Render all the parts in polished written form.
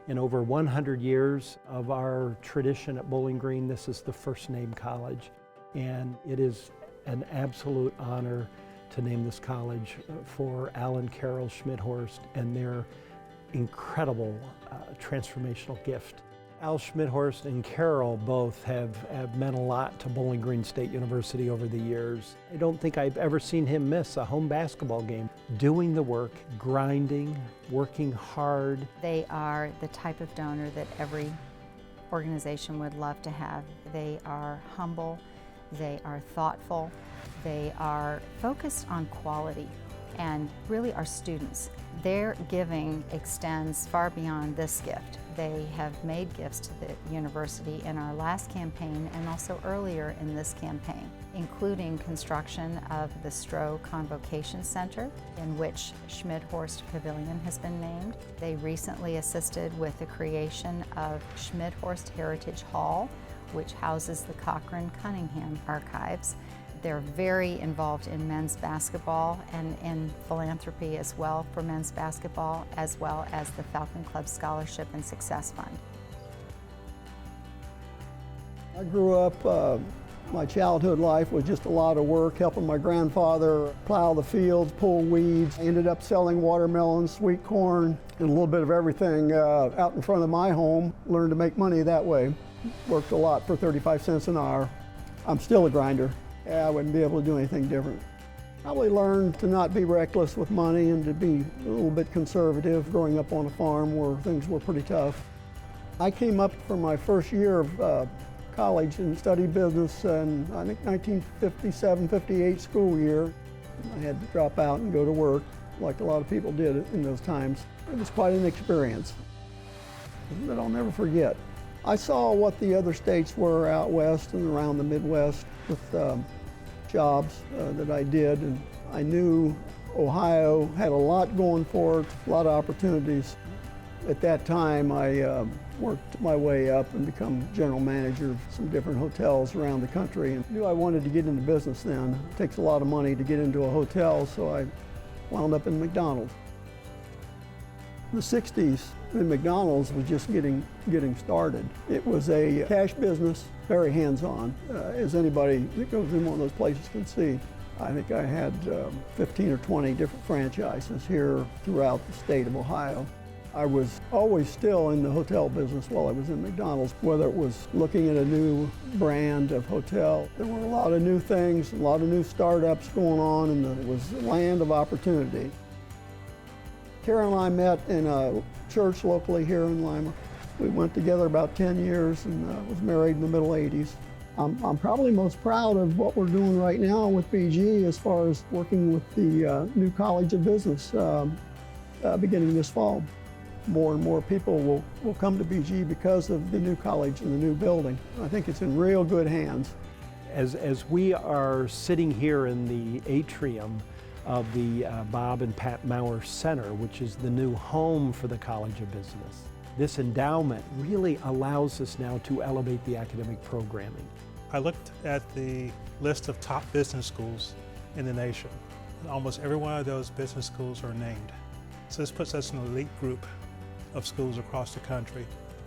In over 100 years of our tradition at Bowling Green, this is the first named college, and it is an absolute honor to name this college for Alan, Carol, Schmidthorst, and their incredible transformational gift. Al Schmidthorst and Carol both have meant a lot to Bowling Green State University over the years. I don't think I've ever seen him miss a home basketball game. Doing the work, grinding, working hard. They are the type of donor that every organization would love to have. They are humble, they are thoughtful, they are focused on quality, and really our students. Their giving extends far beyond this gift. They have made gifts to the university in our last campaign and also earlier in this campaign, including construction of the Stroh Convocation Center, in which Schmidthorst Pavilion has been named. They recently assisted with the creation of Schmidthorst Heritage Hall, which houses the Cochran Cunningham archives. They're very involved in men's basketball and in philanthropy as well for men's basketball, as well as the Falcon Club Scholarship and Success Fund. I grew up, my childhood life was just a lot of work, helping my grandfather plow the fields, pull weeds. I ended up selling watermelons, sweet corn, and a little bit of everything out in front of my home. Learned to make money that way. Worked a lot for 35 cents an hour. I'm still a grinder. Yeah, I wouldn't be able to do anything different. Probably learned to not be reckless with money and to be a little bit conservative growing up on a farm where things were pretty tough. I came up for my first year of college and studied business in, I think, 1957-58 school year. I had to drop out and go to work like a lot of people did in those times. It was quite an experience that I'll never forget. I saw what the other states were out west and around the Midwest with jobs that I did, and I knew Ohio had a lot going for it, a lot of opportunities. At that time, I worked my way up and become general manager of some different hotels around the country, and knew I wanted to get into business then. It takes a lot of money to get into a hotel, so I wound up in McDonald's. In the 60s, McDonald's was just getting started. It was a cash business, very hands-on, as anybody that goes in one of those places can see. I think I had 15 or 20 different franchises here throughout the state of Ohio. I was always still in the hotel business while I was in McDonald's, whether it was looking at a new brand of hotel. There were a lot of new things, a lot of new startups going on, and it was a land of opportunity. Carol and I met in a church locally here in Lima. We went together about 10 years and was married in the middle 80s. I'm probably most proud of what we're doing right now with BG as far as working with the new College of Business beginning this fall. More and more people will come to BG because of the new college and the new building. I think it's in real good hands. As we are sitting here in the atrium of the Bob and Pat Maurer Center, which is the new home for the College of Business. This endowment really allows us now to elevate the academic programming. I looked at the list of top business schools in the nation. Almost every one of those business schools are named. So this puts us in an elite group of schools across the country.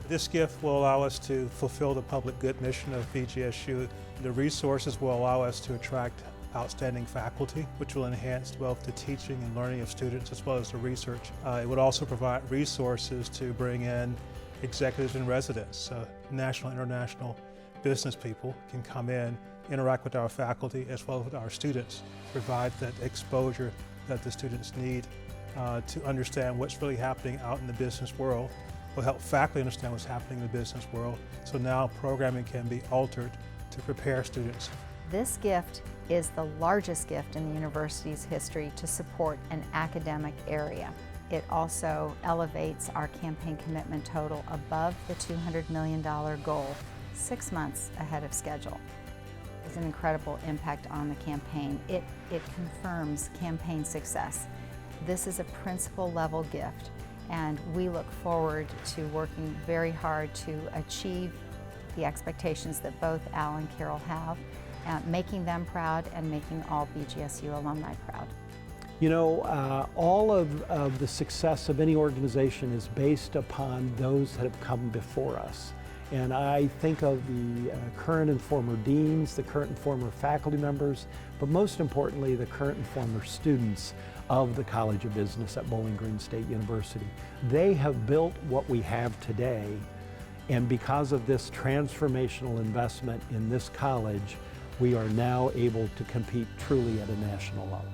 This gift will allow us to fulfill the public good mission of BGSU. The resources will allow us to attract outstanding faculty, which will enhance both the teaching and learning of students as well as the research. It would also provide resources to bring in executives in residence. So national and international business people can come in, interact with our faculty as well as with our students, provide that exposure that the students need to understand what's really happening out in the business world. Will help faculty understand what's happening in the business world. So now programming can be altered to prepare students. This gift is the largest gift in the university's history to support an academic area. It also elevates our campaign commitment total above the $200 million goal, 6 months ahead of schedule. It's an incredible impact on the campaign. It confirms campaign success. This is a principal level gift, and we look forward to working very hard to achieve the expectations that both Al and Carol have, making them proud and making all BGSU alumni proud. You know, all of the success of any organization is based upon those that have come before us. And I think of the current and former deans, the current and former faculty members, but most importantly, the current and former students of the College of Business at Bowling Green State University. They have built what we have today, and because of this transformational investment in this college, we are now able to compete truly at a national level.